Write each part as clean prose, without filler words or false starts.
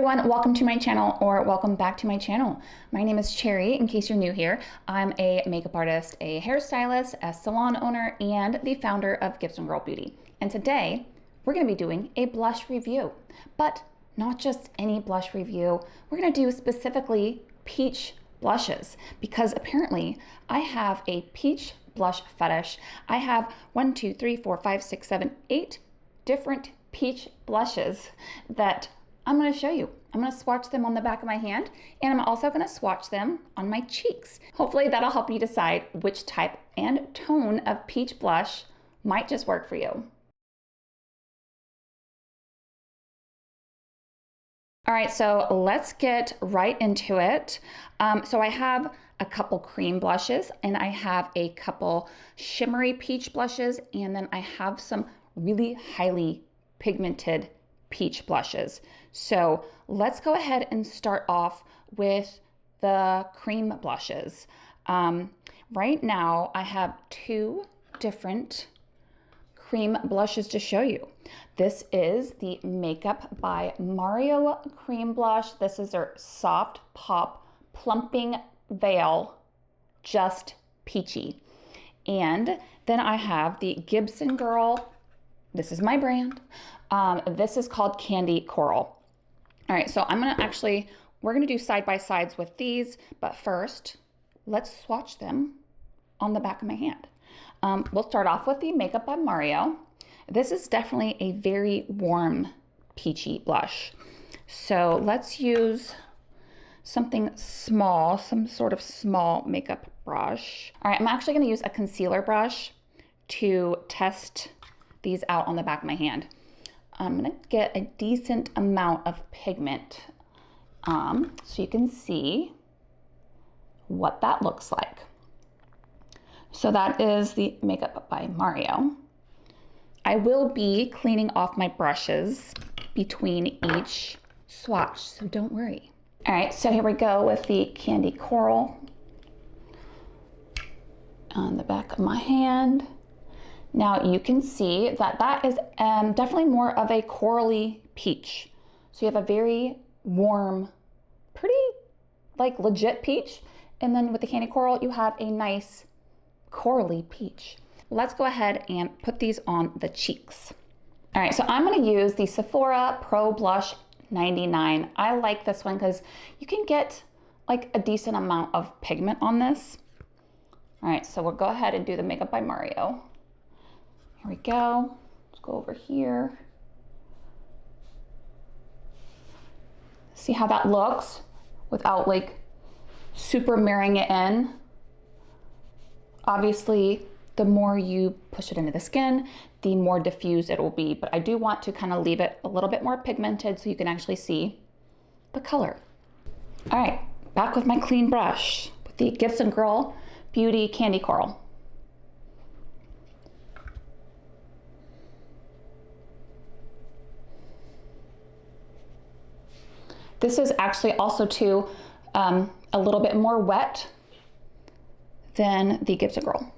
everyone, welcome to my channel, or welcome back to my channel. My name is Cherry, in case you're new here. I'm a makeup artist, a hairstylist, a salon owner, and the founder of Gibson Girl Beauty. And today, we're gonna be doing a blush review, but not just any blush review. We're gonna do specifically peach blushes, because apparently I have a peach blush fetish. I have 1, 2, 3, 4, 5, 6, 7, 8 different peach blushes that I'm going to show you. I'm going to swatch them on the back of my hand, and I'm also going to swatch them on my cheeks. Hopefully that'll help you decide which type and tone of peach blush might just work for you. All right, so let's get right into it. So I have a couple cream blushes, and I have a couple shimmery peach blushes, and then I have some really highly pigmented peach blushes. So let's go ahead and start off with the cream blushes. Right now I have 2 different cream blushes to show you. This is the Makeup by Mario cream blush. This is their Soft Pop Plumping Veil, just peachy. And then I have the Gibson Girl. This is my brand. This is called Candy Coral. All right, so we're gonna do side by sides with these, but first, let's swatch them on the back of my hand. We'll start off with the Makeup by Mario. This is definitely a very warm, peachy blush. So let's use something small, some sort of small makeup brush. All right, I'm actually gonna use a concealer brush to test these out on the back of my hand. I'm gonna get a decent amount of pigment so you can see what that looks like. So that is the Makeup by Mario. I will be cleaning off my brushes between each swatch, so don't worry. All right, so here we go with the Candy Coral on the back of my hand. Now you can see that that is definitely more of a corally peach. So you have a very warm, pretty like legit peach. And then with the Candy Coral, you have a nice corally peach. Let's go ahead and put these on the cheeks. All right, so I'm gonna use the Sephora Pro Blush 99. I like this one because you can get like a decent amount of pigment on this. All right, so we'll go ahead and do the Makeup by Mario. Here we go. Let's go over here. See how that looks without like super mirroring it in. Obviously, the more you push it into the skin, the more diffused it will be, but I do want to kind of leave it a little bit more pigmented so you can actually see the color. All right, back with my clean brush with the Gibson Girl Beauty Candy Coral. This is actually also too a little bit more wet than the Gibson Girl.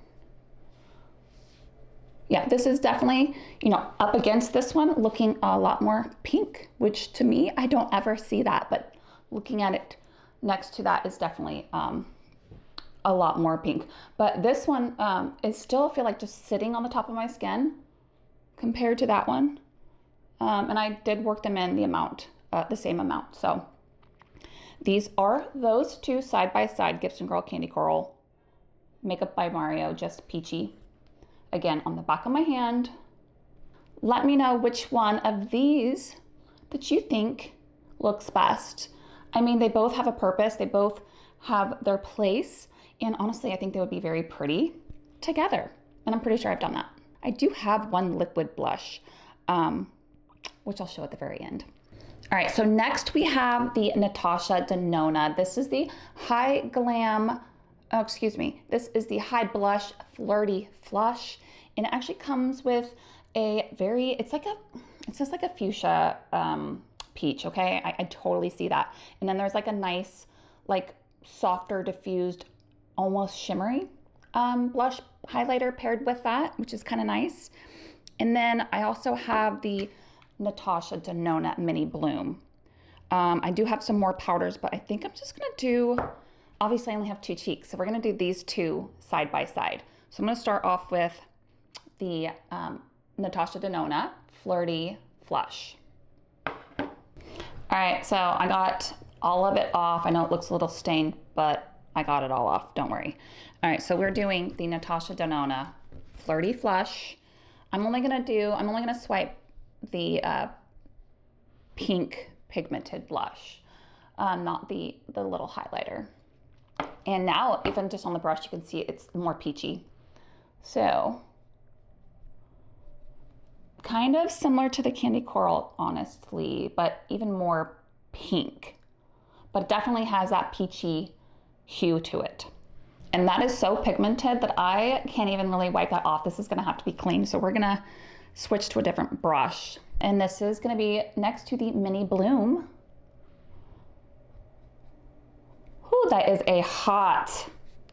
Yeah, this is definitely, you know, up against this one, looking a lot more pink, which to me, I don't ever see that, but looking at it next to that is definitely a lot more pink. But this one is still, I feel like, just sitting on the top of my skin compared to that one. And I did work them in the same amount. So these are those 2 side by side, Gibson Girl Candy Coral, Makeup by Mario, just peachy. Again, on the back of my hand. Let me know which one of these that you think looks best. I mean, they both have a purpose. They both have their place. And honestly, I think they would be very pretty together. And I'm pretty sure I've done that. I do have one liquid blush, which I'll show at the very end. All right, so next we have the Natasha Denona. This is the this is the High Blush Flirty Flush. And it actually comes with a it's just like a fuchsia peach, okay? I totally see that. And then there's like a nice, like softer, diffused, almost shimmery blush highlighter paired with that, which is kind of nice. And then I also have the Natasha Denona Mini Bloom. I do have some more powders, but I think I'm just gonna do, obviously I only have 2 cheeks, so we're gonna do these 2 side by side. So I'm gonna start off with the Natasha Denona Flirty Flush. All right, so I got all of it off. I know it looks a little stained, but I got it all off, don't worry. All right, so we're doing the Natasha Denona Flirty Flush. I'm only gonna swipe the pink pigmented blush, not the little highlighter. And now, even just on the brush, you can see it's more peachy. So, kind of similar to the Candy Coral, honestly, but even more pink. But it definitely has that peachy hue to it. And that is so pigmented that I can't even really wipe that off. This is gonna have to be clean. So we're gonna switch to a different brush. And this is gonna be next to the Mini Bloom. Ooh, that is a hot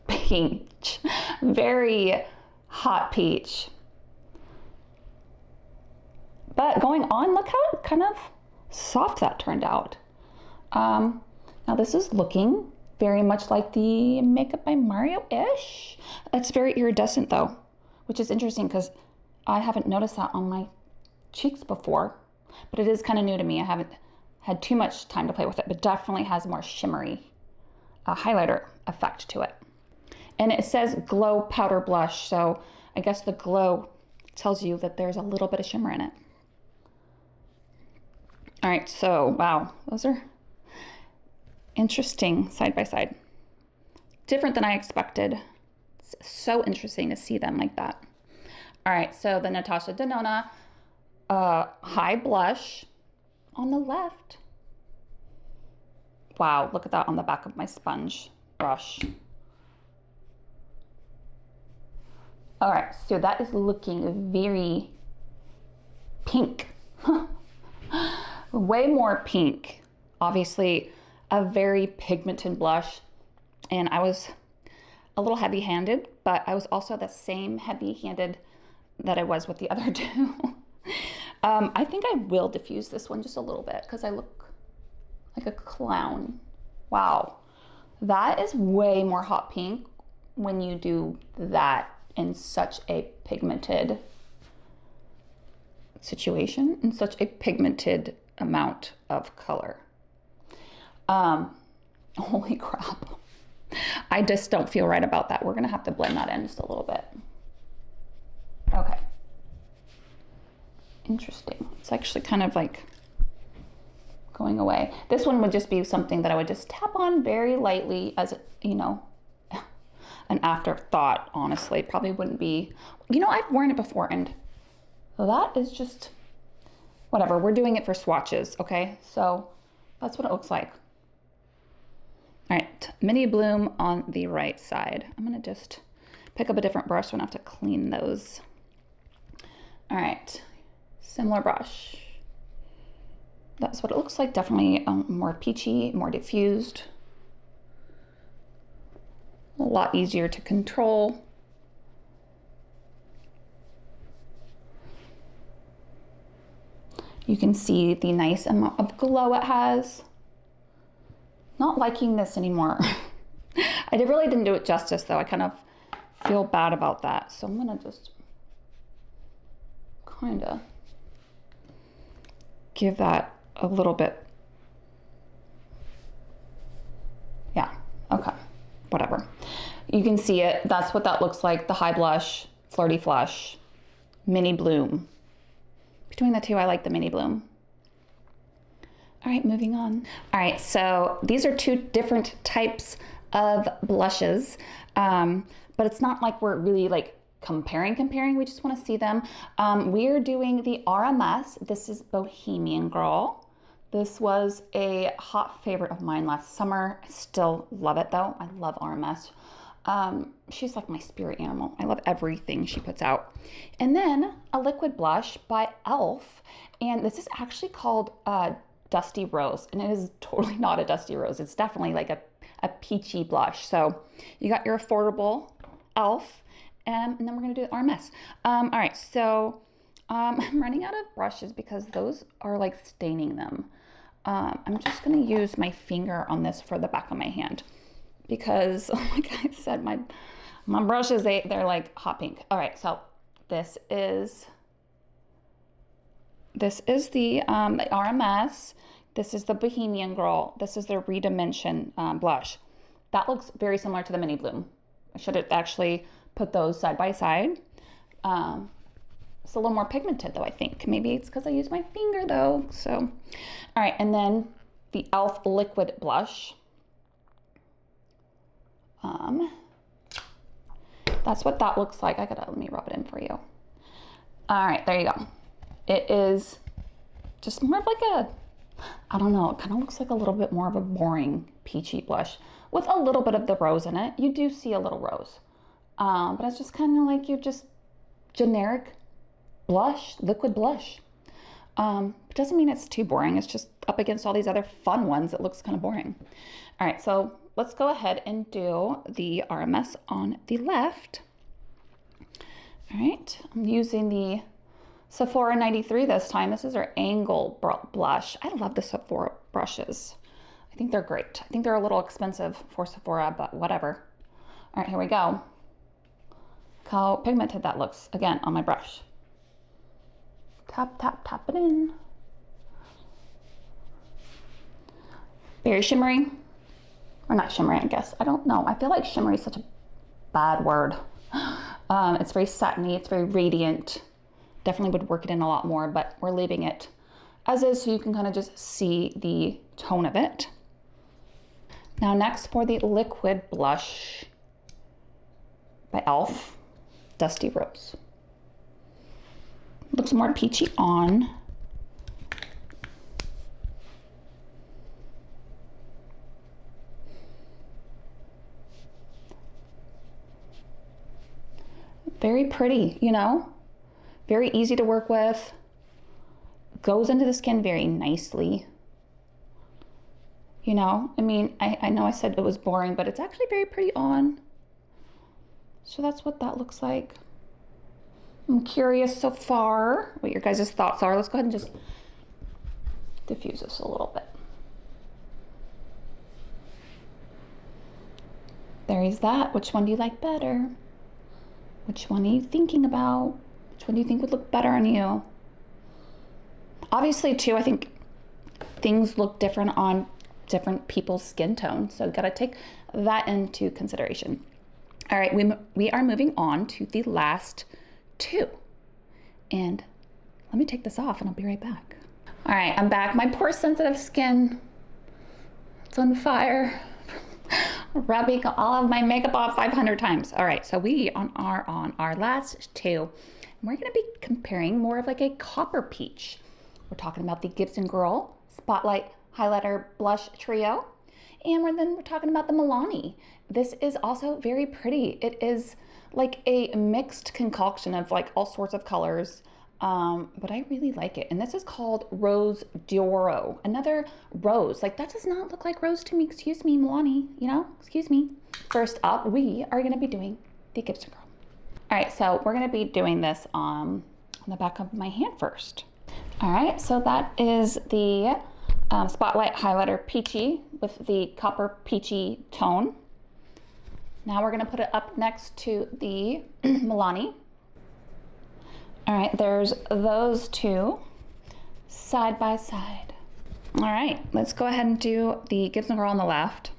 peach. Very hot peach. But going on, look how kind of soft that turned out. Now this is looking very much like the Makeup by Mario-ish. It's very iridescent though, which is interesting because I haven't noticed that on my cheeks before, but it is kind of new to me. I haven't had too much time to play with it, but definitely has more shimmery highlighter effect to it. And it says Glow Powder Blush, so I guess the glow tells you that there's a little bit of shimmer in it. All right, so wow, those are interesting side by side. Different than I expected. It's so interesting to see them like that. All right, so the Natasha Denona High Blush on the left. Wow, look at that on the back of my sponge brush. All right, so that is looking very pink. Way more pink. Obviously, a very pigmented blush. And I was a little heavy-handed, but I was also the same heavy-handed that I was with the other 2. I think I will diffuse this one just a little bit because I look like a clown. Wow. That is way more hot pink when you do that in such a pigmented situation, in such a pigmented amount of color. Holy crap. I just don't feel right about that. We're gonna have to blend that in just a little bit. Okay. Interesting. It's actually kind of like going away. This one would just be something that I would just tap on very lightly as, you know, an afterthought, honestly. Probably wouldn't be, you know, I've worn it before and that is just, whatever. We're doing it for swatches, okay? So that's what it looks like. All right, Mini Bloom on the right side. I'm gonna just pick up a different brush so I don't have to clean those. All right, similar brush. That's what it looks like. Definitely more peachy, more diffused. A lot easier to control. You can see the nice amount of glow it has. Not liking this anymore. I really didn't do it justice though. I kind of feel bad about that. So I'm gonna just kind of give that a little bit. Yeah, okay, whatever. You can see it. That's what that looks like. The high blush, Flirty Flush, Mini Bloom. Between the 2, I like the Mini Bloom. All right, moving on. All right, so these are 2 different types of blushes, but it's not like we're really like comparing. We just want to see them. We're doing the RMS. This is Bohemian Girl. This was a hot favorite of mine last summer. I still love it though. I love RMS. She's like my spirit animal. I love everything she puts out. And then a liquid blush by e.l.f. And this is actually called Dusty Rose, and it is totally not a dusty rose. It's definitely like a peachy blush. So you got your affordable e.l.f. And then we're gonna do the RMS. All right, so I'm running out of brushes because those are like staining them. I'm just gonna use my finger on this for the back of my hand because, like I said, my brushes, they're like hot pink. All right, so this is the RMS. This is the Bohemian Girl. This is their ReDimension blush. That looks very similar to the Mini Bloom. I should have actually put those side by side. It's a little more pigmented though, I think. Maybe it's because I use my finger though. So, all right, and then the e.l.f. liquid blush. That's what that looks like. Let me rub it in for you. All right, there you go. It is just more of like a, I don't know, it kind of looks like a little bit more of a boring peachy blush with a little bit of the rose in it. You do see a little rose, but it's just kind of like your just generic blush, liquid blush. It doesn't mean it's too boring. It's just up against all these other fun ones. It looks kind of boring. All right, so let's go ahead and do the RMS on the left. All right, I'm using the Sephora 93 this time. This is our angle blush. I love the Sephora brushes. I think they're great. I think they're a little expensive for Sephora, but whatever. All right, here we go. Look how pigmented that looks, again, on my brush. Tap, tap, tap it in. Very shimmery. Or not shimmery, I guess. I don't know. I feel like shimmery is such a bad word. It's very satiny. It's very radiant. Definitely would work it in a lot more, but we're leaving it as is so you can kind of just see the tone of it. Now next for the liquid blush by e.l.f. Dusty Rose. Looks more peachy on. Very pretty, you know? Very easy to work with. Goes into the skin very nicely. You know, I mean, I know I said it was boring, but it's actually very pretty on. So that's what that looks like. I'm curious so far what your guys' thoughts are. Let's go ahead and just diffuse this a little bit. There is that. Which one do you like better? Which one are you thinking about? Which one do you think would look better on you? Obviously, too, I think things look different on different people's skin tone. So you gotta take that into consideration. All right, we are moving on to the last two. And let me take this off and I'll be right back. All right, I'm back. My poor sensitive skin, it's on fire. Rubbing all of my makeup off 500 times. All right, so we are on our last two. We're gonna be comparing more of like a copper peach. We're talking about the Gibson Girl Spotlight Highlighter Blush Trio. And we're talking about the Milani. This is also very pretty. It is like a mixed concoction of like all sorts of colors. But I really like it. And this is called Rose d'Oro. Another rose. Like that does not look like rose to me. Excuse me, Milani, you know, excuse me. First up, we are gonna be doing the Gibson Girl. All right, so we're gonna be doing this on the back of my hand first. All right, so that is the Spotlight Highlighter Peachy with the Copper Peachy tone. Now we're gonna put it up next to the Milani. All right, there's those two side by side. All right, let's go ahead and do the Gibson Girl on the left.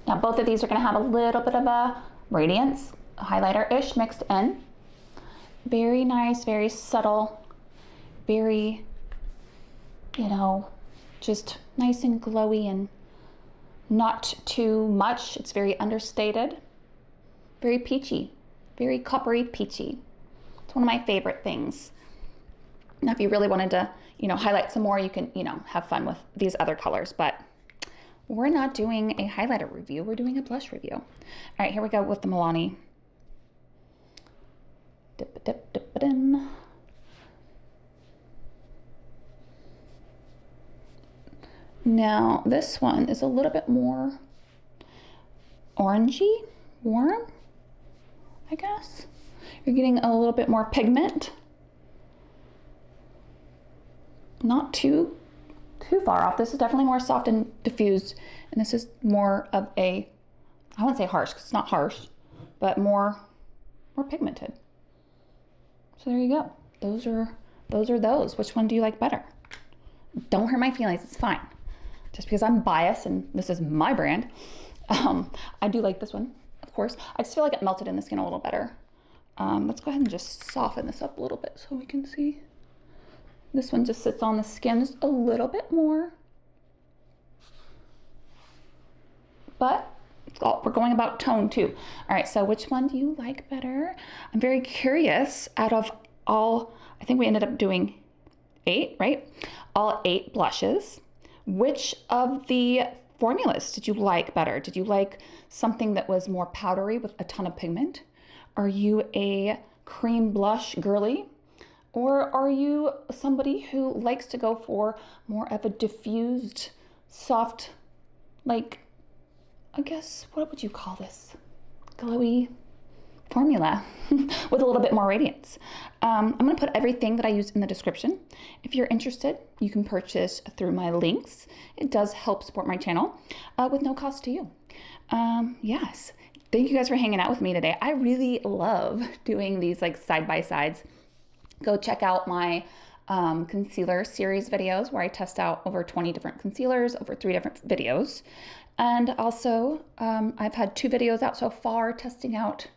Now both of these are gonna have a little bit of a radiance, highlighter-ish mixed in. Very nice, very subtle, very, you know, just nice and glowy and not too much. It's very understated, very peachy, very coppery peachy. It's one of my favorite things. Now, if you really wanted to, you know, highlight some more, you can, you know, have fun with these other colors, but we're not doing a highlighter review. We're doing a blush review. All right, here we go with the Milani. Dip it, dip, dip it in. Now, this one is a little bit more orangey, warm. I guess. You're getting a little bit more pigment. Not too far off. This is definitely more soft and diffused, and this is more of a, I wouldn't say harsh because it's not harsh, but more pigmented. So there you go. Those are those. Which one do you like better? Don't hurt my feelings. It's fine. Just because I'm biased and this is my brand, I do like this one, of course. I just feel like it melted in the skin a little better. Let's go ahead and just soften this up a little bit so we can see. This one just sits on the skin just a little bit more. But we're going about tone too. All right, so which one do you like better? I'm very curious. Out of all, I think we ended up doing 8, right? All 8 blushes. Which of the formulas did you like better? Did you like something that was more powdery with a ton of pigment? Are you a cream blush girly? Or are you somebody who likes to go for more of a diffused, soft, like, I guess, what would you call this? Glowy formula with a little bit more radiance. I'm gonna put everything that I use in the description. If you're interested, you can purchase through my links. It does help support my channel with no cost to you. Yes, thank you guys for hanging out with me today. I really love doing these like side-by-sides. Go check out my concealer series videos where I test out over 20 different concealers over 3 different videos. And also, I've had 2 videos out so far testing out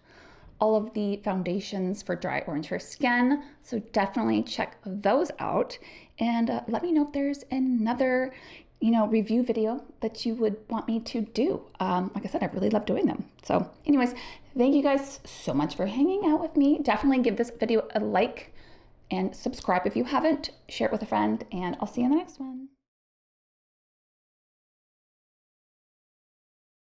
all of the foundations for dry or mature skin. So definitely check those out. And let me know if there's another, review video that you would want me to do. Like I said, I really love doing them. So anyways, thank you guys so much for hanging out with me. Definitely give this video a like and subscribe if you haven't. Share it with a friend, and I'll see you in the next one.